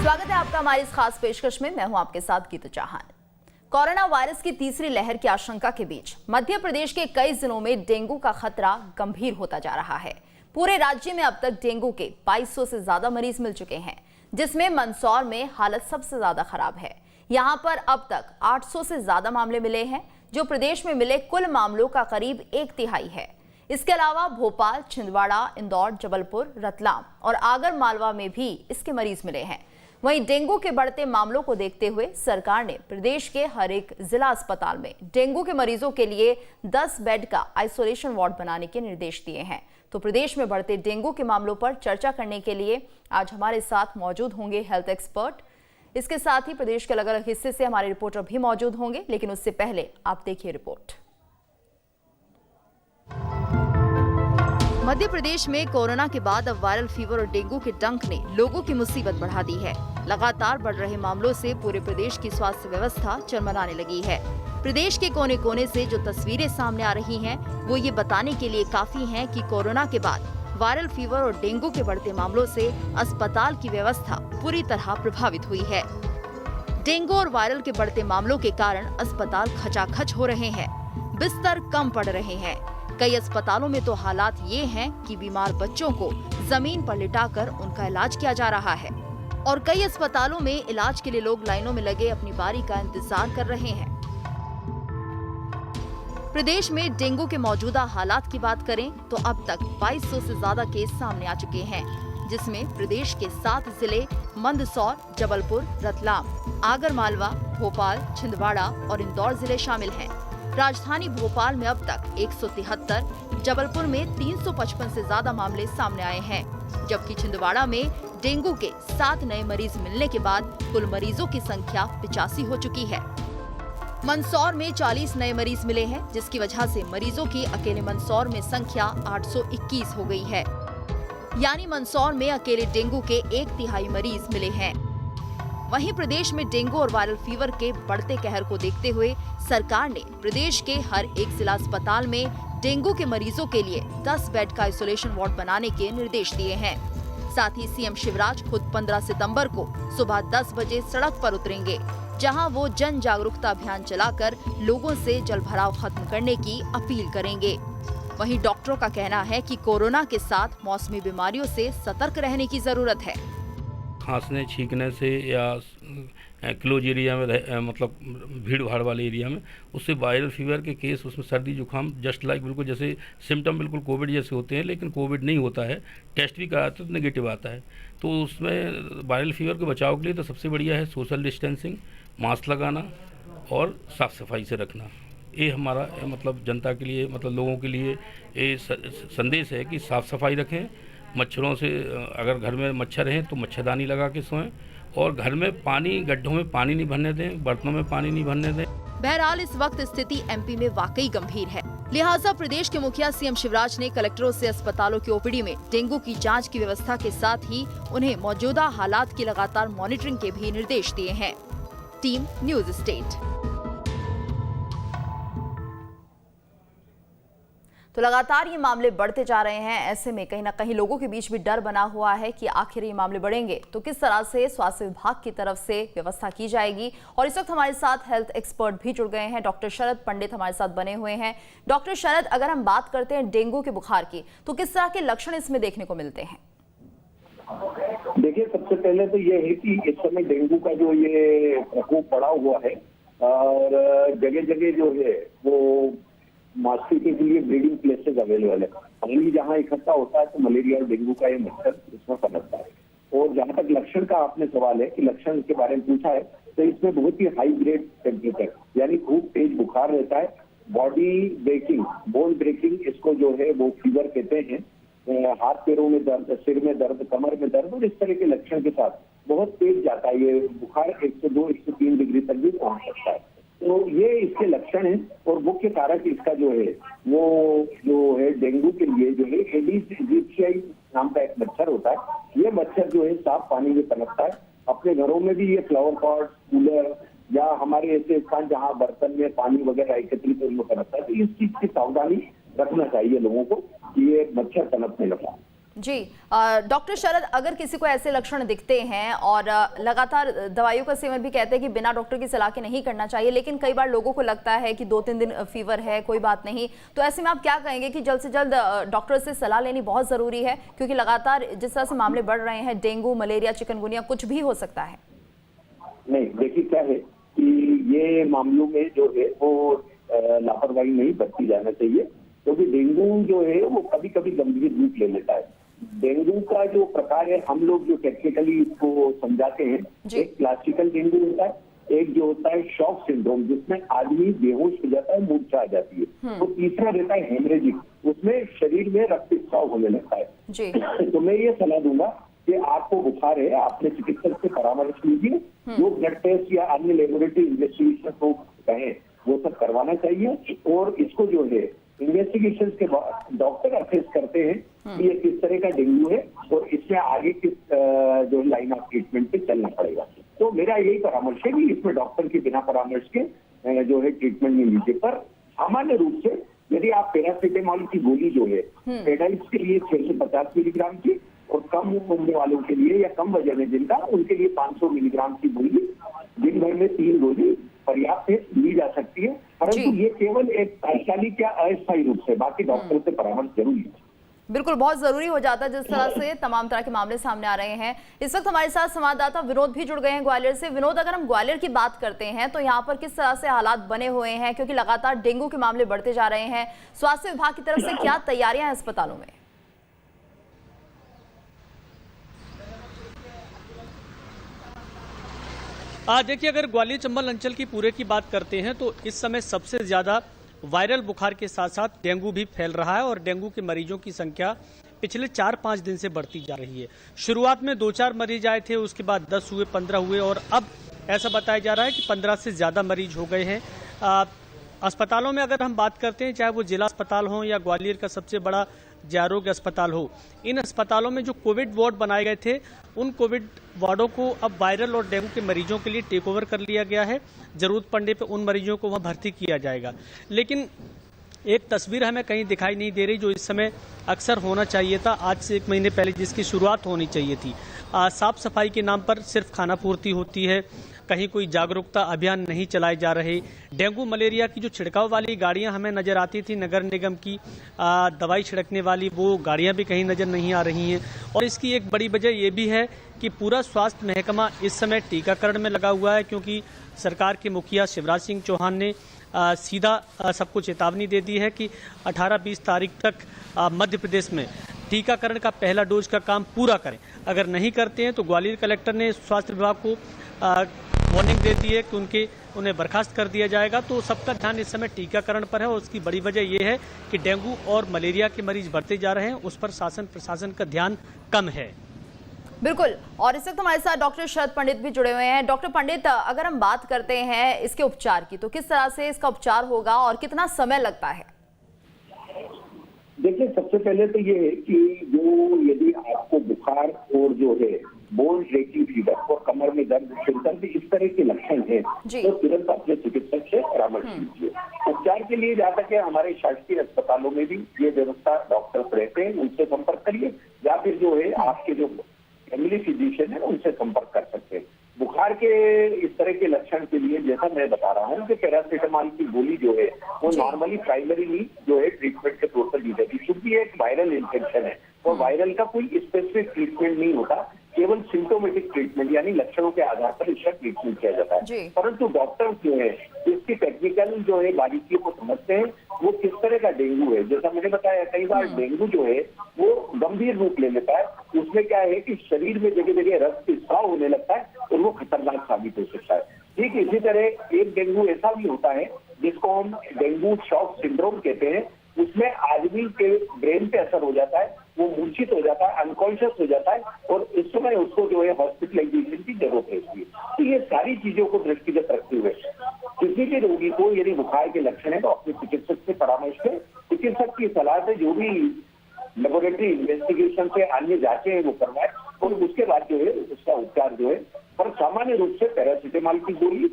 स्वागत है आपका हमारी इस खास पेशकश में। मैं हूं आपके साथ गीता चौहान। कोरोना वायरस की तीसरी लहर की आशंका के बीच मध्य प्रदेश के कई जिलों में डेंगू का खतरा गंभीर होता जा रहा है। पूरे राज्य में अब तक डेंगू के 2200 से ज्यादा मरीज मिल चुके हैं, जिसमें मंदसौर में हालत सबसे ज्यादा खराब है। यहाँ पर अब तक 800 से ज्यादा मामले मिले हैं, जो प्रदेश में मिले कुल मामलों का करीब 1/3 है। इसके अलावा भोपाल, छिंदवाड़ा, इंदौर, जबलपुर, रतलाम और आगर मालवा में भी इसके मरीज मिले हैं। वहीं डेंगू के बढ़ते मामलों को देखते हुए सरकार ने प्रदेश के हर एक जिला अस्पताल में डेंगू के मरीजों के लिए 10 बेड का आइसोलेशन वार्ड बनाने के निर्देश दिए हैं। तो प्रदेश में बढ़ते डेंगू के मामलों पर चर्चा करने के लिए आज हमारे साथ मौजूद होंगे हेल्थ एक्सपर्ट। इसके साथ ही प्रदेश के अलग अलग हिस्से से हमारे रिपोर्टर भी मौजूद होंगे, लेकिन उससे पहले आप देखिए रिपोर्ट। मध्य प्रदेश में कोरोना के बाद अब वायरल फीवर और डेंगू के डंक ने लोगों की मुसीबत बढ़ा दी है। लगातार बढ़ रहे मामलों से पूरे प्रदेश की स्वास्थ्य व्यवस्था चरमराने लगी है। प्रदेश के कोने कोने से जो तस्वीरें सामने आ रही हैं, वो ये बताने के लिए काफी हैं कि कोरोना के बाद वायरल फीवर और डेंगू के बढ़ते मामलों से अस्पताल की व्यवस्था पूरी तरह प्रभावित हुई है। डेंगू और वायरल के बढ़ते मामलों के कारण अस्पताल खचाखच हो रहे हैं, बिस्तर कम पड़ रहे हैं। कई अस्पतालों में तो हालात ये हैं कि बीमार बच्चों को जमीन पर लिटाकर उनका इलाज किया जा रहा है और कई अस्पतालों में इलाज के लिए लोग लाइनों में लगे अपनी बारी का इंतजार कर रहे हैं। प्रदेश में डेंगू के मौजूदा हालात की बात करें तो अब तक 2200 से ज्यादा केस सामने आ चुके हैं, जिसमें प्रदेश के 7 जिले मंदसौर, जबलपुर, रतलाम, आगरमालवा, भोपाल, छिंदवाड़ा और इंदौर जिले शामिल हैं। राजधानी भोपाल में अब तक 173, जबलपुर में 355 से ज्यादा मामले सामने आए हैं, जबकि छिंदवाड़ा में डेंगू के 7 नए मरीज मिलने के बाद कुल मरीजों की संख्या 85 हो चुकी है। मंदसौर में 40 नए मरीज मिले हैं, जिसकी वजह से मरीजों की अकेले मंदसौर में संख्या 821 हो गई है। यानी मंदसौर में अकेले डेंगू के 1/3 मरीज मिले हैं। वहीं प्रदेश में डेंगू और वायरल फीवर के बढ़ते कहर को देखते हुए सरकार ने प्रदेश के हर एक जिला अस्पताल में डेंगू के मरीजों के लिए 10 बेड का आइसोलेशन वार्ड बनाने के निर्देश दिए हैं। साथ ही सीएम शिवराज खुद 15 सितंबर को सुबह 10 बजे सड़क पर उतरेंगे, जहां वो जन जागरूकता अभियान चलाकर लोगों से जलभराव खत्म करने की अपील करेंगे। वहीं डॉक्टरों का कहना है कि कोरोना के साथ मौसमी बीमारियों से सतर्क रहने की जरूरत है। खांसने छींकने से या क्लोज एरिया में मतलब भीड़ भाड़ वाले एरिया में, उससे वायरल फीवर के केस, उसमें सर्दी जुकाम जस्ट लाइक बिल्कुल जैसे सिम्टम बिल्कुल कोविड जैसे होते हैं, लेकिन कोविड नहीं होता है। टेस्ट भी कराते तो नेगेटिव आता है। तो उसमें वायरल फीवर के बचाव के लिए तो सबसे बढ़िया है सोशल डिस्टेंसिंग, मास्क लगाना और साफ़ सफाई से रखना। ये हमारा मतलब जनता के लिए, मतलब लोगों के लिए ये संदेश है कि साफ़ सफाई रखें। मच्छरों से अगर घर में मच्छर हैं तो मच्छरदानी लगा के सोएं और घर में पानी, गड्ढों में पानी नहीं भरने दें, बर्तनों में पानी नहीं भरने दें। बहरहाल इस वक्त स्थिति एमपी में वाकई गंभीर है, लिहाजा प्रदेश के मुखिया सीएम शिवराज ने कलेक्टरों से अस्पतालों की ओपीडी में डेंगू की जांच की व्यवस्था के साथ ही उन्हें मौजूदा हालात की लगातार मॉनिटरिंग के भी निर्देश दिए हैं। Team news state. तो लगातार ये मामले बढ़ते जा रहे हैं। ऐसे में कहीं ना कहीं लोगों के बीच भी डर बना हुआ है कि आखिर ये मामले बढ़ेंगे तो किस तरह से स्वास्थ्य विभाग की तरफ से व्यवस्था की जाएगी। और इस वक्त हमारे साथ हेल्थ एक्सपर्ट भी जुड़ गए हैं। डॉक्टर शरद पंडित हमारे साथ बने हुए हैं। डॉक्टर शरद, अगर हम बात करते हैं डेंगू के बुखार की, तो किस तरह के लक्षण इसमें देखने को मिलते हैं? देखिए, सबसे पहले तो ये है कि इस समय डेंगू का जो ये प्रकोप पड़ा हुआ है और जगह जगह जो है वो मॉस्किटो के लिए ब्रीडिंग प्लेसेस अवेलेबल है। पानी जहाँ इकट्ठा होता है तो मलेरिया और डेंगू का ये मच्छर इसमें पनपता है। और जहाँ तक लक्षण का आपने सवाल है कि लक्षण के बारे में पूछा है, तो इसमें बहुत ही हाई ग्रेड टेम्परेचर यानी खूब तेज बुखार रहता है, बॉडी ब्रेकिंग, बोन ब्रेकिंग इसको जो है वो फीवर कहते हैं, हाथ पैरों में दर्द, सिर में दर्द, कमर में दर्द और इस तरह के लक्षण के साथ बहुत तेज जाता है ये बुखार, 102, 103 डिग्री तक भी पहुंच सकता है। तो ये इसके लक्षण हैं और मुख्य कारक इसका जो है वो जो है डेंगू के लिए जो है एडिस इजिप्टियाई नाम का एक मच्छर होता है। ये मच्छर जो है साफ पानी में पनपता है। अपने घरों में भी ये फ्लावर पॉट, कूलर या हमारे ऐसे स्थान जहाँ बर्तन में पानी वगैरह एकत्रित उनमें पनपता है, तो इस चीज की सावधानी रखना चाहिए लोगों को कि ये मच्छर पनपने लगा। जी डॉक्टर शरद, अगर किसी को ऐसे लक्षण दिखते हैं और लगातार दवाइयों का सेवन भी कहते हैं कि बिना डॉक्टर की सलाह के नहीं करना चाहिए, लेकिन कई बार लोगों को लगता है कि 2-3 दिन फीवर है, कोई बात नहीं, तो ऐसे में आप क्या कहेंगे कि जल्द से जल्द डॉक्टर से सलाह लेनी बहुत ज़रूरी है, क्योंकि लगातार जिस तरह से मामले बढ़ रहे हैं, डेंगू, मलेरिया, चिकनगुनिया कुछ भी हो सकता है? नहीं, देखिए क्या है कि ये मामलों में जो है वो लापरवाही नहीं बरती जाना चाहिए, क्योंकि डेंगू जो है वो कभी कभी गंभीर रूप ले लेता है। डेंगू का जो प्रकार है, हम लोग जो टेक्निकली इसको समझाते हैं, एक क्लासिकल डेंगू होता है, एक जो होता है शॉक सिंड्रोम, जिसमें आदमी बेहोश हो जाता है, मूर्छा आ जाती है। तो तीसरा रहता है हेमरेजिक, उसमें शरीर में रक्तस्राव होने लगता है। तो मैं ये सलाह दूंगा कि आपको बुखार है, आपने चिकित्सक से परामर्श लीजिए, जो ब्लड टेस्ट या अन्य लेबोरेटरी इन्वेस्टिगेशन को कहें वो सब करवाना चाहिए, और इसको जो है इन्वेस्टिगेशन के बाद डॉक्टर असेस करते हैं कि ये किस तरह का डेंगू है और इसमें आगे किस जो लाइन ऑफ ट्रीटमेंट पे चलना पड़ेगा। तो मेरा यही परामर्श है कि इसमें डॉक्टर के बिना परामर्श के जो है ट्रीटमेंट नहीं लीजिए। पर सामान्य रूप से यदि आप पैरासीटामोल की गोली जो है एडल्ट के लिए 6 से 50 मिलीग्राम की, और कम उम्र वालों के लिए या कम वजन है जिनका, उनके लिए 500 मिलीग्राम की गोली दिन भर में 3 गोली पर्याप्त ली जा सकती है, परंतु ये केवल एक तात्कालिक या अस्थायी रूप से, बाकी डॉक्टर से परामर्श जरूरी है। बिल्कुल, बहुत जरूरी हो जाता है जिस तरह से तमाम तरह के मामले सामने आ रहे हैं। इस वक्त हमारे साथ संवाददाता विनोद भी जुड़ गए हैं ग्वालियर से। विनोद, अगर हम ग्वालियर की बात करते हैं तो यहाँ पर किस तरह से हालात बने हुए हैं, क्योंकि लगातार डेंगू के मामले बढ़ते जा रहे हैं, स्वास्थ्य विभाग की तरफ से क्या तैयारियां हैं अस्पतालों में? देखिए, अगर ग्वालियर चंबल अंचल की पूरे की बात करते हैं तो इस समय सबसे ज्यादा वायरल बुखार के साथ साथ डेंगू भी फैल रहा है, और डेंगू के मरीजों की संख्या पिछले 4-5 दिन से बढ़ती जा रही है। शुरुआत में 2-4 मरीज आए थे, उसके बाद 10 हुए, 15 हुए, और अब ऐसा बताया जा रहा है कि 15 से ज्यादा मरीज हो गए हैं। अस्पतालों में अगर हम बात करते हैं, चाहे वो जिला अस्पताल हो या ग्वालियर का सबसे बड़ा आरोग्य अस्पताल हो, इन अस्पतालों में जो कोविड वार्ड बनाए गए थे, उन कोविड वार्डों को अब वायरल और डेंगू के मरीजों के लिए टेक ओवर कर लिया गया है। जरूरत पड़ने पर उन मरीजों को वहां भर्ती किया जाएगा। लेकिन एक तस्वीर हमें कहीं दिखाई नहीं दे रही जो इस समय अक्सर होना चाहिए था, आज से 1 महीने पहले जिसकी शुरुआत होनी चाहिए थी। साफ सफाई के नाम पर सिर्फ खाना पूर्ति होती है, कहीं कोई जागरूकता अभियान नहीं चलाए जा रहे। डेंगू मलेरिया की जो छिड़काव वाली गाड़ियां हमें नजर आती थी, नगर निगम की दवाई छिड़कने वाली, वो गाड़ियां भी कहीं नजर नहीं आ रही हैं। और इसकी एक बड़ी वजह ये भी है कि पूरा स्वास्थ्य महकमा इस समय टीकाकरण में लगा हुआ है, क्योंकि सरकार के मुखिया शिवराज सिंह चौहान ने सीधा सबको चेतावनी दे दी है कि 18-20 तारीख तक मध्य प्रदेश में टीकाकरण का पहला डोज का काम पूरा करें। अगर नहीं करते हैं तो ग्वालियर कलेक्टर ने स्वास्थ्य विभाग को वार्निंग दे दी है कि उन्हें बर्खास्त कर दिया जाएगा। तो सबका ध्यान इस समय टीकाकरण पर है, और उसकी बड़ी वजह यह है कि डेंगू और मलेरिया के मरीज बढ़ते जा रहे हैं, उस पर शासन प्रशासन का ध्यान कम है। बिल्कुल, और इस वक्त हमारे साथ डॉक्टर शरद पंडित भी जुड़े हुए हैं। डॉक्टर पंडित, अगर हम बात करते हैं इसके उपचार की, तो किस तरह से इसका उपचार होगा और कितना समय लगता है? देखिए, सबसे पहले तो ये है कि जो यदि आपको बुखार और जो है बोन रेटिंग फीवर और कमर में दर्द, सिर दर्द, इस तरह के लक्षण है तो तुरंत अपने चिकित्सक से परामर्श लीजिए। उपचार के लिए जहाँ तक है हमारे शासकीय अस्पतालों में भी ये व्यवस्था डॉक्टर्स रहते हैं, उनसे संपर्क करिए, या फिर जो है आपके जो फैमिली फिजिशियन है उनसे संपर्क कर सकते हैं। बुखार के इस तरह के लक्षण के लिए जैसा मैं बता रहा हूँ कि पैरासीटामोल की गोली जो है वो नॉर्मली प्राइमरीली जो है ट्रीटमेंट के तौर पर दी जाती है, क्योंकि एक वायरल इन्फेक्शन है और वायरल का कोई स्पेसिफिक ट्रीटमेंट नहीं होता, केवल सिम्टोमेटिक ट्रीटमेंट यानी लक्षणों के आधार पर इसका ट्रीटमेंट किया जाता है। परंतु डॉक्टर जो है इसकी टेक्निकल जो है बारीकियों को समझते हैं, वो किस तरह का डेंगू है। जैसा मैंने बताया, कई बार डेंगू जो है वो गंभीर रूप ले लेता है, उसमें क्या है कि शरीर में जगह जगह रक्तस्राव होने लगता है और वो खतरनाक साबित हो सकता है। ठीक इसी तरह एक डेंगू ऐसा भी होता है जिसको हम डेंगू शॉक सिंड्रोम कहते हैं, उसमें आदमी के ब्रेन पे असर हो जाता है, वो मूर्छित हो जाता है, अनकॉन्शियस हो जाता है, और इस समय उसको जो है हॉस्पिटलाइजेशन की जरूरत रहती है। तो ये सारी चीजों को दृष्टिगत रखते हुए किसी भी रोगी को यदि बुखार के लक्षण है तो अपने चिकित्सक से परामर्श करें। चिकित्सक की सलाह से जो भी लेबोरेटरी इन्वेस्टिगेशन से अन्य जांचें हैं वो करवाए, और उसके बाद जो है उसका उपचार जो है, पर सामान्य रूप से पैरासीटामोल की गोली,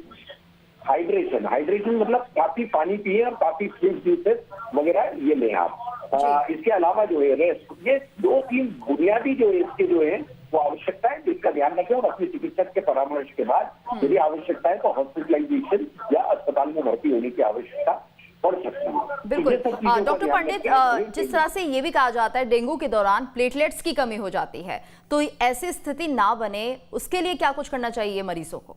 हाइड्रेशन मतलब काफी पानी पिए और काफी फ्रूट जूसेस वगैरह ये लें आप, इसके अलावा जो है रेस्ट, ये 2-3 बुनियादी जो है इसके जो है वो आवश्यकता है जिसका ध्यान रखें, और अपने चिकित्सक के परामर्श के बाद यदि आवश्यकता है तो हॉस्पिटलाइजेशन या अस्पताल में भर्ती होने की आवश्यकता पड़ सकती है। बिल्कुल। डॉक्टर पंडित, जिस तरह से ये भी कहा जाता है डेंगू के दौरान प्लेटलेट्स की कमी हो जाती है, तो ऐसी स्थिति ना बने उसके लिए क्या कुछ करना चाहिए मरीजों को?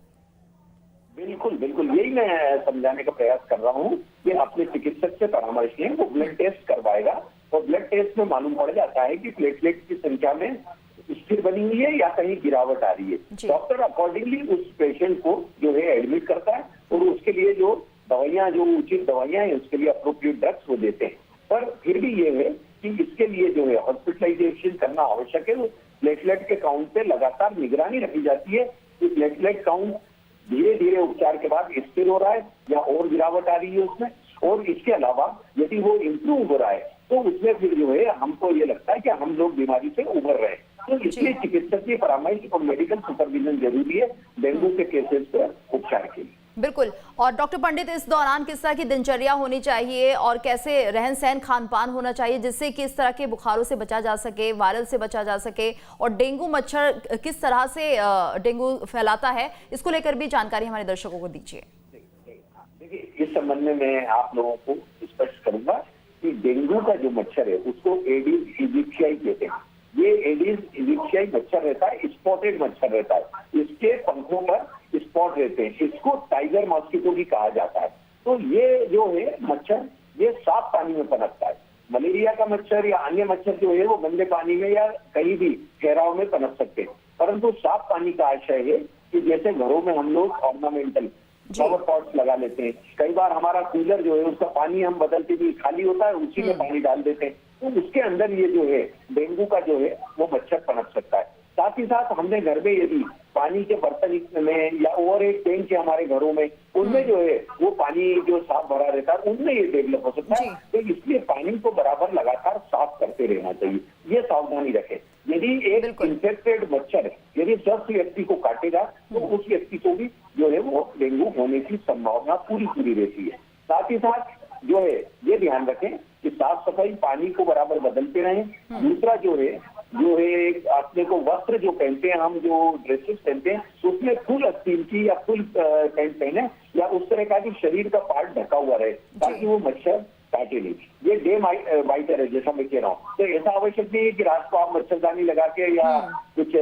बिल्कुल बिल्कुल, यही मैं समझाने का प्रयास कर रहा हूँ कि अपने चिकित्सक से परामर्श लें, वो ब्लड टेस्ट करवाएगा और ब्लड टेस्ट में मालूम पड़ जाता है कि प्लेटलेट की संख्या में स्थिर बनी हुई है या कहीं गिरावट आ रही है। डॉक्टर अकॉर्डिंगली उस पेशेंट को जो है एडमिट करता है और उसके लिए जो दवाइयां, जो उचित दवाइयां हैं उसके लिए अप्रोप्रिएट ड्रग्स वो देते हैं। पर फिर भी ये है कि इसके लिए जो है हॉस्पिटलाइजेशन करना आवश्यक है। प्लेटलेट के काउंट पे लगातार निगरानी रखी जाती है कि प्लेटलेट काउंट धीरे धीरे उपचार के बाद स्थिर हो रहा है या और गिरावट आ रही है उसमें, और इसके अलावा यदि वो इम्प्रूव हो रहा है तो उसमें फिर जो है हमको ये लगता है कि हम लोग बीमारी से उभर रहे हैं। तो इसलिए चिकित्सकीय परामर्श और मेडिकल सुपरविजन जरूरी है डेंगू के केसेस पर उपचार के लिए। बिल्कुल। और डॉक्टर पंडित, इस दौरान किस तरह की दिनचर्या होनी चाहिए और कैसे रहन सहन खान पान होना चाहिए जिससे कि इस तरह के बुखारों से बचा जा सके, वायरल से बचा जा सके, और डेंगू मच्छर किस तरह से डेंगू फैलाता है, इसको लेकर भी जानकारी हमारे दर्शकों को दीजिए। देखिए, इस संबंध में मैं आप लोगों को स्पष्ट करूंगा कि डेंगू का जो मच्छर है उसको एडिस इजिप्शियाई कहते हैं। ये एडिस इजिप्शियाई मच्छर रहता है, स्पॉटेड मच्छर रहता है, इसके पंखों पर स्पॉट रहते हैं, इसको टाइगर मॉस्किटो भी कहा जाता है। तो ये जो है मच्छर ये साफ पानी में पनपता है। मलेरिया का मच्छर या अन्य मच्छर जो है वो गंदे पानी में या कहीं भी ठहराव में पनप सकते हैं, परंतु साफ पानी का आशय है कि जैसे घरों में हम लोग ऑर्नामेंटल फ्लावर पॉट्स लगा लेते हैं, कई बार हमारा कूलर जो है उसका पानी हम बदलते भी खाली होता है, उसी में पानी डाल देते हैं, तो उसके अंदर ये जो है डेंगू का जो है वो मच्छर पनप सकता है। साथ ही साथ हमने घर में यदि पानी के बर्तन में या ओवर एक टैंक है हमारे घरों में, उनमें जो है वो पानी जो साफ भरा रहता है उनमें ये डेवलप हो सकता है। तो इसलिए पानी को बराबर लगातार साफ करते रहना चाहिए, ये सावधानी रखें। यदि एक इन्फेक्टेड मच्छर यदि स्वस्थ व्यक्ति को काटेगा तो उस व्यक्ति को भी जो है वो डेंगू होने की संभावना पूरी रहती है। साथ ही साथ जो है ये ध्यान रखें कि साफ सफाई, पानी को बराबर बदलते रहें। दूसरा जो है अपने को वस्त्र जो पहनते हैं हम, जो ड्रेसेस पहनते हैं उसमें फुल आस्तीन की या फुल पैंट पहने या उस तरह का कि शरीर का पार्ट ढका हुआ रहे ताकि वो मच्छर काटे नहीं। ये डे वाइटर है जैसा मैं कह रहा हूँ, तो ऐसा आवश्यक नहीं है कि रात को आप मच्छरदानी लगा के या कुछ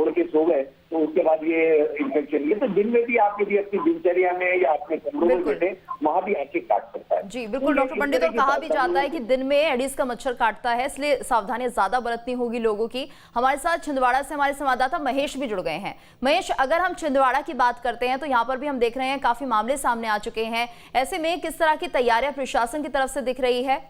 ओढ़ के सो गए तो उसके बाद ये इन्फेक्शन। ये तो दिन में भी आप यदि अपनी दिनचर्या में या अपने कमरों में बैठे वहां भी आके काट सकता है। जी बिल्कुल डॉक्टर पंडित, और कहा भी जाता है कि दिन में एडिस का मच्छर काटता है, इसलिए सावधानियां ज्यादा बरतनी होगी लोगों की। हमारे साथ छिंदवाड़ा से हमारे संवाददाता महेश भी जुड़ गए हैं। महेश, अगर हम छिंदवाड़ा की बात करते हैं तो यहाँ पर भी हम देख रहे हैं काफी मामले सामने आ चुके हैं, ऐसे में किस तरह की तैयारियां प्रशासन की तरफ से दिख रही है?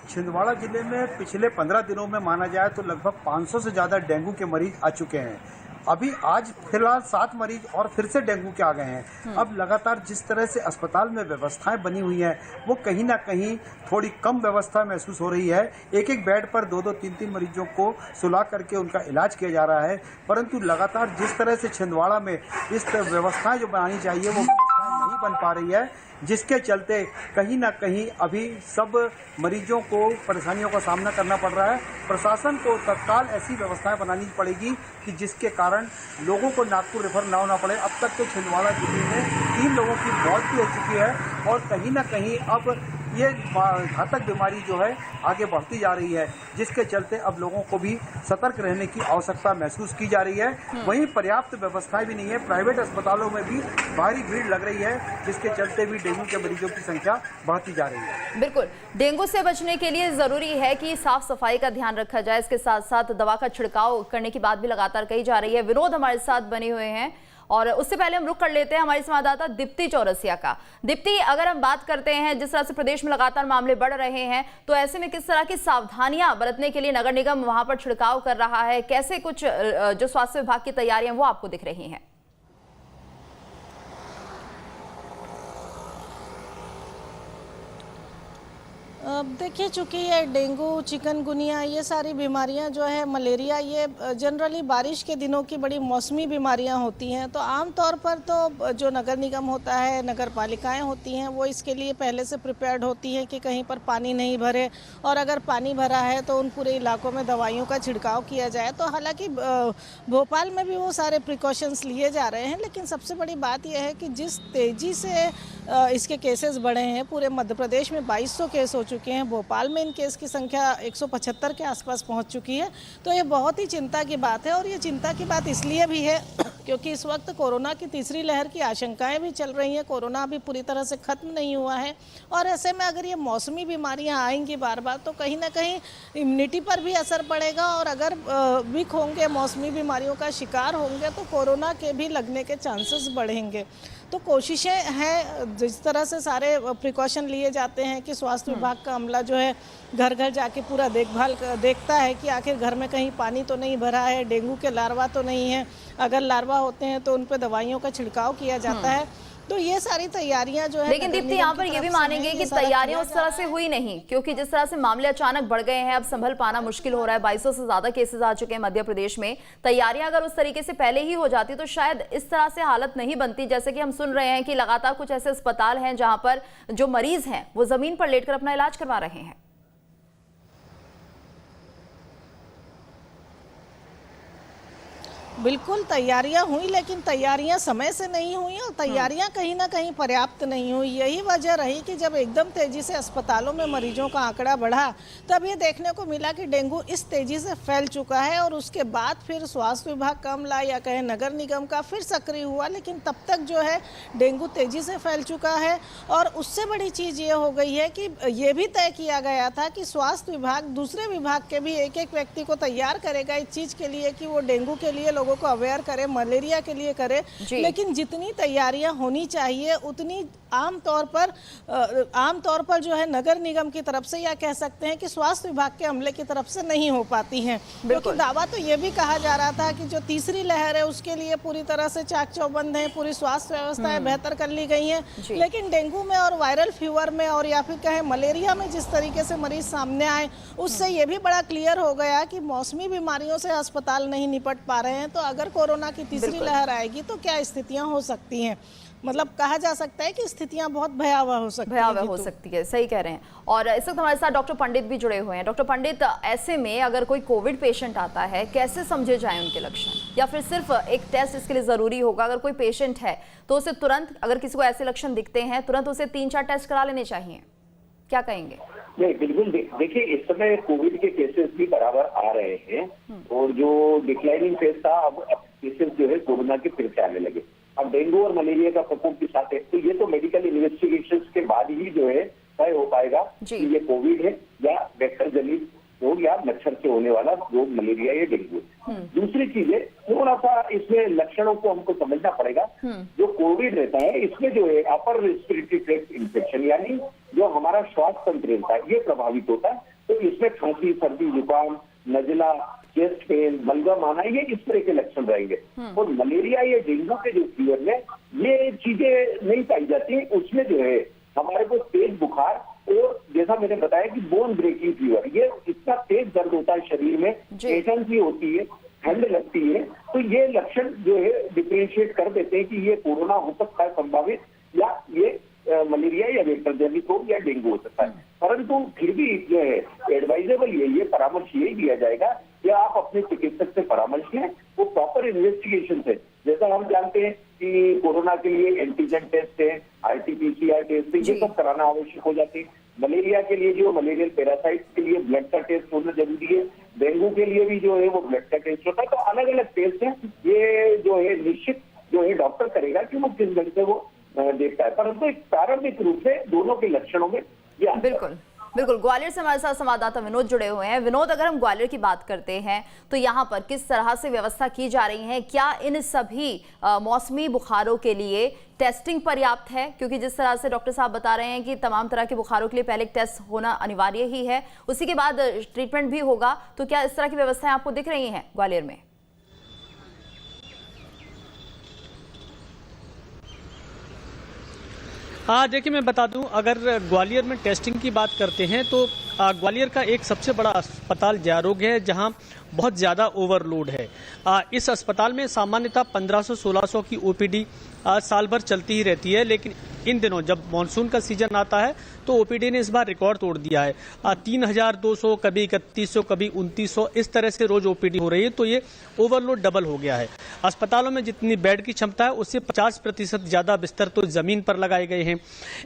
छिंदवाड़ा जिले में पिछले 15 दिनों में माना जाए तो लगभग 500 से ज्यादा डेंगू के मरीज आ चुके हैं। अभी आज फिलहाल 7 मरीज और फिर से डेंगू के आ गए हैं। अब लगातार जिस तरह से अस्पताल में व्यवस्थाएं बनी हुई हैं वो कहीं ना कहीं थोड़ी कम व्यवस्था महसूस हो रही है। एक एक बेड पर 2-2, 3-3 मरीजों को सुला करके उनका इलाज किया जा रहा है, परंतु लगातार जिस तरह से छिंदवाड़ा में इस व्यवस्थाएं जो बनानी चाहिए वो व्यवस्थाएं नहीं बन पा रही है, जिसके चलते कहीं ना कहीं अभी सब मरीजों को परेशानियों का सामना करना पड़ रहा है। प्रशासन को तत्काल ऐसी व्यवस्थाएं बनानी पड़ेगी कि जिसके कारण लोगों को नागपुर रेफर ना होना पड़े। अब तक तो छिंदवाड़ा जिले में 3 लोगों की मौत भी हो चुकी है और कहीं ना कहीं अब ये घातक बीमारी जो है आगे बढ़ती जा रही है, जिसके चलते अब लोगों को भी सतर्क रहने की आवश्यकता महसूस की जा रही है। वहीं पर्याप्त व्यवस्थाएं भी नहीं है, प्राइवेट अस्पतालों में भी भारी भीड़ लग रही है, जिसके चलते भी डेंगू के मरीजों की संख्या बढ़ती जा रही है। बिल्कुल, डेंगू से बचने के लिए जरूरी है कि साफ सफाई का ध्यान रखा जाए, इसके साथ साथ दवा का छिड़काव करने की बात भी लगातार कही जा रही है। विनोद हमारे साथ बने हुए हैं और उससे पहले हम रुक कर लेते हैं हमारी संवाददाता दीप्ति चौरसिया का। दीप्ति, अगर हम बात करते हैं जिस तरह से प्रदेश में लगातार मामले बढ़ रहे हैं, तो ऐसे में किस तरह की सावधानियां बरतने के लिए नगर निगम वहां पर छिड़काव कर रहा है, कैसे कुछ जो स्वास्थ्य विभाग की तैयारियां वो आपको दिख रही हैं? देखिए, चूँकि ये डेंगू, चिकनगुनिया, ये सारी बीमारियां जो है, मलेरिया, ये जनरली बारिश के दिनों की बड़ी मौसमी बीमारियां होती हैं। तो आम तौर पर तो जो नगर निगम होता है, नगर पालिकाएँ होती हैं, वो इसके लिए पहले से प्रिपेयर्ड होती हैं कि कहीं पर पानी नहीं भरे, और अगर पानी भरा है तो उन पूरे इलाकों में दवाइयों का छिड़काव किया जाए। तो हालांकि भोपाल में भी वो सारे प्रिकॉशंस लिए जा रहे हैं, लेकिन सबसे बड़ी बात यह है कि जिस तेज़ी से इसके केसेस बढ़े हैं, पूरे मध्य प्रदेश में 2200 केस हो चुके हैं, भोपाल में इन केस की संख्या 175 के आसपास पहुंच चुकी है। तो ये बहुत ही चिंता की बात है, और ये चिंता की बात इसलिए भी है क्योंकि इस वक्त कोरोना की तीसरी लहर की आशंकाएं भी चल रही हैं। कोरोना अभी पूरी तरह से ख़त्म नहीं हुआ है, और ऐसे में अगर ये मौसमी बीमारियां आएंगी बार बार, तो कहीं ना कहीं इम्यूनिटी पर भी असर पड़ेगा, और अगर वीक होंगे, मौसमी बीमारियों का शिकार होंगे, तो कोरोना के भी लगने के चांसेस बढ़ेंगे। तो कोशिशें हैं, जिस तरह से सारे प्रिकॉशन लिए जाते हैं कि स्वास्थ्य विभाग का अमला जो है घर घर जाके पूरा देखभाल देखता है कि आखिर घर में कहीं पानी तो नहीं भरा है, डेंगू के लार्वा तो नहीं है, अगर लार्वा होते हैं तो उन पर दवाइयों का छिड़काव किया जाता है। तो ये सारी तैयारियां जो है, लेकिन दीप्ति, यहाँ पर ये भी मानेंगे कि तैयारियां उस तरह से हुई नहीं, क्योंकि जिस तरह से मामले अचानक बढ़ गए हैं, अब संभल पाना मुश्किल हो रहा है। 2200 से ज्यादा केसेस आ चुके हैं मध्य प्रदेश में। तैयारियां अगर उस तरीके से पहले ही हो जाती तो शायद इस तरह से हालत नहीं बनती। जैसे कि हम सुन रहे हैं कि लगातार कुछ ऐसे अस्पताल हैं जहां पर जो मरीज हैं वो जमीन पर लेटकर अपना इलाज करवा रहे हैं। बिल्कुल तैयारियां हुई, लेकिन तैयारियां समय से नहीं हुई, और तैयारियां कहीं ना कहीं पर्याप्त नहीं हुई। यही वजह रही कि जब एकदम तेजी से अस्पतालों में मरीजों का आंकड़ा बढ़ा, तब ये देखने को मिला कि डेंगू इस तेजी से फैल चुका है, और उसके बाद फिर स्वास्थ्य विभाग का अमला या कहें नगर निगम का फिर सक्रिय हुआ, लेकिन तब तक जो है डेंगू तेजी से फैल चुका है। और उससे बड़ी चीज़ ये हो गई है कि ये भी तय किया गया था कि स्वास्थ्य विभाग दूसरे विभाग के भी एक एक व्यक्ति को तैयार करेगा इस चीज़ के लिए कि वो डेंगू के लिए लोगों को अवेयर करे, मलेरिया के लिए करे। लेकिन जितनी तैयारियां होनी चाहिए उतनी आमतौर पर जो है नगर निगम की तरफ से, या कह सकते हैं कि स्वास्थ्य विभाग के अमले की तरफ से नहीं हो पाती हैं। क्योंकि दावा तो ये भी कहा जा रहा था कि जो तीसरी लहर है उसके लिए पूरी तरह से चाक चौबंद है, पूरी स्वास्थ्य व्यवस्थाएं बेहतर कर ली गई हैं, लेकिन डेंगू में और वायरल फीवर में और या फिर कहें मलेरिया में जिस तरीके से मरीज सामने आए, उससे ये भी बड़ा क्लियर हो गया कि मौसमी बीमारियों से अस्पताल नहीं निपट पा रहे हैं। तो अगर कोरोना की तीसरी लहर आएगी तो क्या स्थितियां हो सकती हैं, मतलब कहा जा सकता है कि स्थितियां बहुत भयावह हो सकती है। सही कह रहे हैं। और इस वक्त हमारे साथ डॉक्टर पंडित भी जुड़े हुए हैं। डॉक्टर पंडित, ऐसे में अगर कोई कोविड पेशेंट आता है, कैसे समझे जाए उनके लक्षण, या फिर सिर्फ एक टेस्ट इसके लिए जरूरी होगा? अगर कोई पेशेंट है तो उसे तुरंत, अगर किसी को ऐसे लक्षण दिखते हैं, तुरंत उसे 3-4 टेस्ट करा लेने चाहिए, क्या कहेंगे? नहीं, बिल्कुल। देखिए, इस समय कोविड के केसेस भी बराबर आ रहे हैं, और जो डिक्लाइनिंग फेज था, अब केसेस जो है कोरोना के फिर से आने लगे। अब डेंगू और मलेरिया का प्रकोप के साथ है, तो ये तो मेडिकल इन्वेस्टिगेशन के बाद ही जो है तय हो पाएगा कि ये कोविड है या वेक्टर जनित रोग या मच्छर से होने वाला रोग मलेरिया या डेंगू है। दूसरी चीज है, थोड़ा सा इसमें लक्षणों को हमको समझना पड़ेगा। जो कोविड रहता है, इसमें जो है अपर रेस्पिरेटरी ट्रैक्ट इन्फेक्शन, यानी जो हमारा श्वास तंत्र रहता है, ये प्रभावित होता है। तो इसमें खांसी, सर्दी, जुकाम, नजला, चेस्ट पेन, बलगम आना, ये इस तरह के लक्षण रहेंगे। और मलेरिया या डेंगू के जो फीवर में ये चीजें नहीं पाई जाती। उसमें जो है हमारे को तेज बुखार, और जैसा मैंने बताया कि बोन ब्रेकिंग फीवर, ये इतना तेज दर्द होता है शरीर में, टेंशन होती है, ठंड लगती है। तो ये लक्षण जो है डिफरेंशिएट कर देते हैं कि ये कोरोना हो सकता है संभावित, या ये मलेरिया या वेक्टर जनित रोग या डेंगू हो सकता है। परंतु फिर भी जो है एडवाइजेबल ये परामर्श यही दिया जाएगा कि आप अपने चिकित्सक से परामर्श लें। वो प्रॉपर इन्वेस्टिगेशन से, जैसा हम जानते हैं कि कोरोना के लिए एंटीजन टेस्ट है, RT-PCR टेस्ट है, ये सब कराना आवश्यक हो जाती है। मलेरिया के लिए जो मलेरियल पैरासाइट के लिए ब्लड का टेस्ट होना जरूरी है। डेंगू के लिए भी जो है वो ब्लड का टेस्ट होता है। तो अलग अलग टेस्ट है, ये जो है निश्चित जो है डॉक्टर करेगा कि वो किस ढंग से वो देखता है। परंतु एक प्रारंभिक रूप से दोनों के लक्षणों में बिल्कुल। ग्वालियर से हमारे साथ संवाददाता विनोद जुड़े हुए हैं। विनोद, अगर हम ग्वालियर की बात करते हैं तो यहाँ पर किस तरह से व्यवस्था की जा रही है? क्या इन सभी मौसमी बुखारों के लिए टेस्टिंग पर्याप्त है? क्योंकि जिस तरह से डॉक्टर साहब बता रहे हैं कि तमाम तरह के बुखारों के लिए पहले टेस्ट होना अनिवार्य ही है, उसी के बाद ट्रीटमेंट भी होगा। तो क्या इस तरह की व्यवस्थाएं आपको दिख रही हैं ग्वालियर में? हाँ, देखिए मैं बता दूं, अगर ग्वालियर में टेस्टिंग की बात करते हैं तो ग्वालियर का एक सबसे बड़ा अस्पताल जयारोग्य है, जहां बहुत ज़्यादा ओवरलोड है। इस अस्पताल में सामान्यतः 1500-1600 की ओपीडी साल भर चलती ही रहती है, लेकिन इन दिनों जब मानसून का सीजन आता है तो ओपीडी ने इस बार रिकॉर्ड तोड़ दिया है। 3200, कभी 3100, कभी 2900, इस तरह से रोज ओपीडी हो रही है। तो ये ओवरलोड डबल हो गया है। अस्पतालों में जितनी बेड की क्षमता है उससे 50% ज्यादा बिस्तर तो जमीन पर लगाए गए हैं।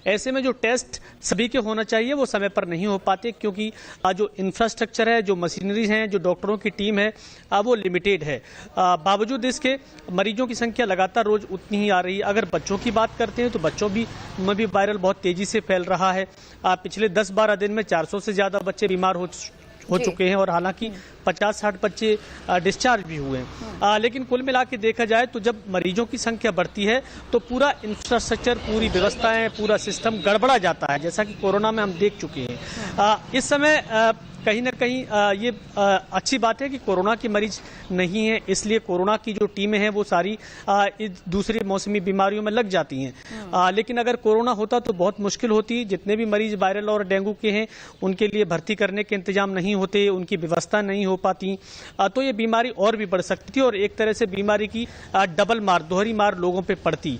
ऐसे में जो टेस्ट सभी के होना चाहिए वो समय पर नहीं हो पाते, क्योंकि जो इंफ्रास्ट्रक्चर है, जो मशीनरी है, जो डॉक्टरों की टीम है, वो लिमिटेड है। बावजूद इसके मरीजों की संख्या लगातार रोज उतनी ही आ रही है। अगर बच्चों की बात करते हैं तो बच्चों में भी वायरल बहुत तेजी से फैल रहा है। पिछले 10-12 दिन में 400 से ज्यादा बच्चे बीमार हो चुके हैं, और हालांकि 50-60 बच्चे डिस्चार्ज भी हुए हैं। लेकिन कुल मिला के देखा जाए तो जब मरीजों की संख्या बढ़ती है तो पूरा इंफ्रास्ट्रक्चर, पूरी व्यवस्थाएं, पूरा सिस्टम गड़बड़ा जाता है, जैसा कि कोरोना में हम देख चुके हैं। इस समय कहीं ना कहीं ये अच्छी बात है कि कोरोना के मरीज नहीं है, इसलिए कोरोना की जो टीमें हैं वो सारी दूसरी मौसमी बीमारियों में लग जाती हैं। लेकिन अगर कोरोना होता तो बहुत मुश्किल होती। जितने भी मरीज वायरल और डेंगू के हैं उनके लिए भर्ती करने के इंतजाम नहीं होते, उनकी व्यवस्था नहीं हो पाती, तो ये बीमारी और भी बढ़ सकती थी और एक तरह से बीमारी की डबल मार, दोहरी मार लोगों पर पड़ती।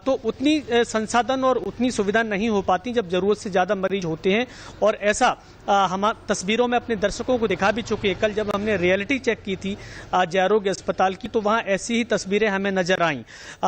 तो उतनी संसाधन और उतनी सुविधा नहीं हो पाती जब जरूरत से ज्यादा मरीज होते हैं। और ऐसा हम तस्वीरों में अपने दर्शकों को दिखा भी चुके हैं। कल जब हमने रियलिटी चेक की थी जयारोग्य अस्पताल की, तो वहां ऐसी ही तस्वीरें हमें नजर आईं।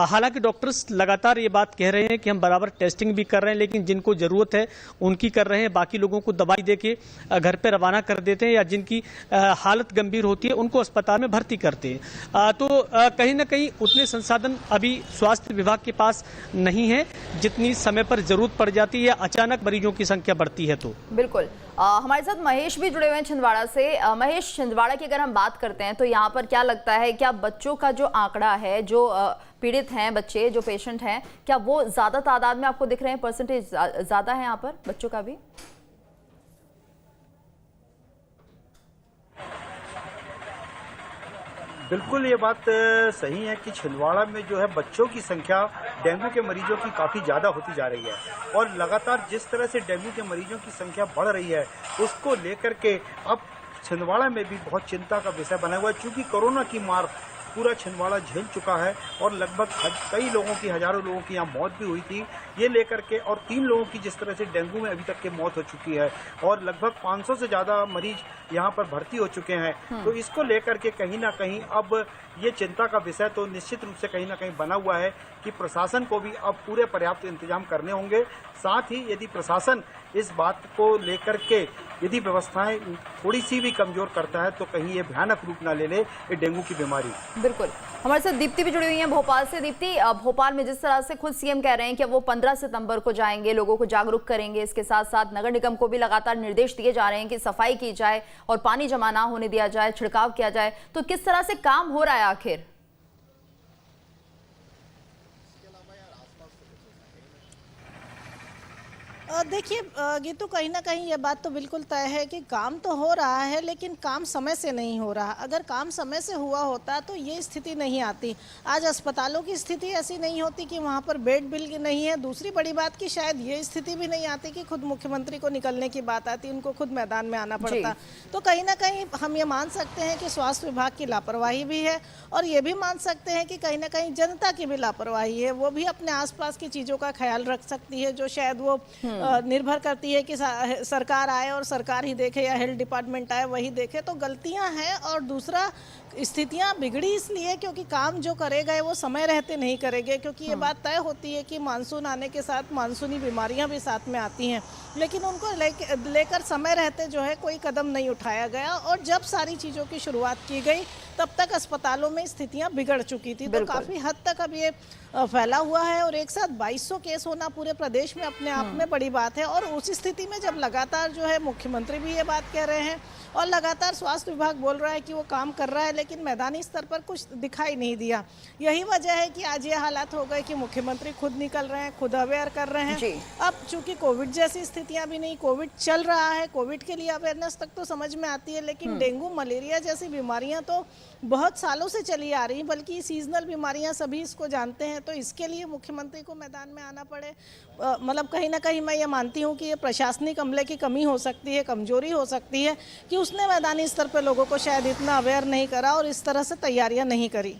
हालांकि डॉक्टर्स लगातार ये बात कह रहे हैं कि हम बराबर टेस्टिंग भी कर रहे हैं, लेकिन जिनको जरूरत है उनकी कर रहे हैं, बाकी लोगों को दवाई देके घर पे रवाना कर देते हैं, या जिनकी हालत गंभीर होती है उनको अस्पताल में भर्ती करते हैं। तो कहीं ना कहीं उतने संसाधन अभी स्वास्थ्य विभाग के पास नहीं है जितनी समय पर जरूरत पड़ जाती है, अचानक मरीजों की संख्या बढ़ती है। तो बिल्कुल हमारे साथ महेश भी जुड़े हुए हैं छिंदवाड़ा से। महेश, छिंदवाड़ा की अगर हम बात करते हैं तो यहाँ पर क्या लगता है, क्या बच्चों का जो आंकड़ा है, जो पीड़ित हैं बच्चे, जो पेशेंट हैं, क्या वो ज्यादा तादाद में आपको दिख रहे हैं? परसेंटेज ज्यादा है यहाँ पर बच्चों का भी? बिल्कुल ये बात सही है कि छिंदवाड़ा में जो है बच्चों की संख्या डेंगू के मरीजों की काफ़ी ज़्यादा होती जा रही है, और लगातार जिस तरह से डेंगू के मरीजों की संख्या बढ़ रही है उसको लेकर के अब छिंदवाड़ा में भी बहुत चिंता का विषय बना हुआ है। चूंकि कोरोना की मार पूरा छिंदवाड़ा झेल चुका है और लगभग कई लोगों की, हजारों लोगों की यहाँ मौत भी हुई थी, ये लेकर के, और 3 लोगों की जिस तरह से डेंगू में अभी तक के मौत हो चुकी है, और लगभग 500 से ज्यादा मरीज यहाँ पर भर्ती हो चुके हैं। तो इसको लेकर के कहीं ना कहीं अब ये चिंता का विषय तो निश्चित रूप से कहीं ना कहीं बना हुआ है कि प्रशासन को भी अब पूरे पर्याप्त इंतजाम करने होंगे। साथ ही यदि प्रशासन इस बात को लेकर के यदि व्यवस्थाएं थोड़ी सी भी कमजोर करता है तो कहीं ये भयानक रूप ना ले ले ये डेंगू की बीमारी। बिल्कुल, हमारे साथ दीप्ति भी जुड़ी हुई है भोपाल से। दीप्ति, भोपाल में जिस तरह से खुद सीएम कह रहे हैं कि वो 15 सितंबर को जाएंगे, लोगों को जागरूक करेंगे, इसके साथ साथ नगर निगम को भी लगातार निर्देश दिए जा रहे हैं कि सफाई की जाए और पानी जमा ना होने दिया जाए, छिड़काव किया जाए, तो किस तरह से काम हो रहा है आखिर? देखिए गीतू, कहीं ना कहीं ये बात तो बिल्कुल तय है कि काम तो हो रहा है, लेकिन काम समय से नहीं हो रहा। अगर काम समय से हुआ होता तो ये स्थिति नहीं आती। आज अस्पतालों की स्थिति ऐसी नहीं होती कि वहाँ पर बेड बिल नहीं है। दूसरी बड़ी बात कि शायद ये स्थिति भी नहीं आती कि खुद मुख्यमंत्री को निकलने की बात आती, उनको खुद मैदान में आना पड़ता। तो कहीं ना कहीं हम ये मान सकते हैं कि स्वास्थ्य विभाग की लापरवाही भी है, और ये भी मान सकते हैं कि कहीं ना कहीं जनता की भी लापरवाही है। वो भी अपने आसपास की चीज़ों का ख्याल रख सकती है, जो शायद वो निर्भर करती है कि सरकार आए और सरकार ही देखे या हेल्थ डिपार्टमेंट आए वही देखे। तो गलतियां हैं, और दूसरा स्थितियां बिगड़ी इसलिए क्योंकि काम जो करेगा वो समय रहते नहीं करेंगे, क्योंकि ये बात तय होती है कि मानसून आने के साथ मानसूनी बीमारियां भी साथ में आती हैं, लेकिन उनको लेकर समय रहते जो है कोई कदम नहीं उठाया गया। और जब सारी चीज़ों की शुरुआत की गई तब तक अस्पतालों में स्थितियां बिगड़ चुकी थी। तो काफ़ी हद तक अब ये फैला हुआ है, और एक साथ 2200 केस होना पूरे प्रदेश में अपने आप में बड़ी बात है। और उस स्थिति में जब लगातार जो है मुख्यमंत्री भी ये बात कह रहे हैं और लगातार स्वास्थ्य विभाग बोल रहा है कि वो काम कर रहा है, लेकिन मैदानी स्तर पर कुछ दिखाई नहीं दिया। यही वजह है कि आज ये हालात हो गए कि मुख्यमंत्री खुद निकल रहे हैं, खुद अवेयर कर रहे हैं। अब चूंकि कोविड जैसी स्थितियां भी नहीं, कोविड चल रहा है, कोविड के लिए अवेयरनेस तक तो समझ में आती है, लेकिन डेंगू, मलेरिया जैसी बीमारियां तो बहुत सालों से चली आ रही, बल्कि सीजनल बीमारियां सभी इसको जानते हैं। तो इसके लिए मुख्यमंत्री को मैदान में आना पड़े, मतलब कहीं ना कहीं मैं मैं ये मानती हूँ कि ये प्रशासनिक अमले की कमी हो सकती है, कमजोरी हो सकती है कि उसने मैदानी स्तर पर लोगों को शायद इतना अवेयर नहीं करा और इस तरह से तैयारियां नहीं करी।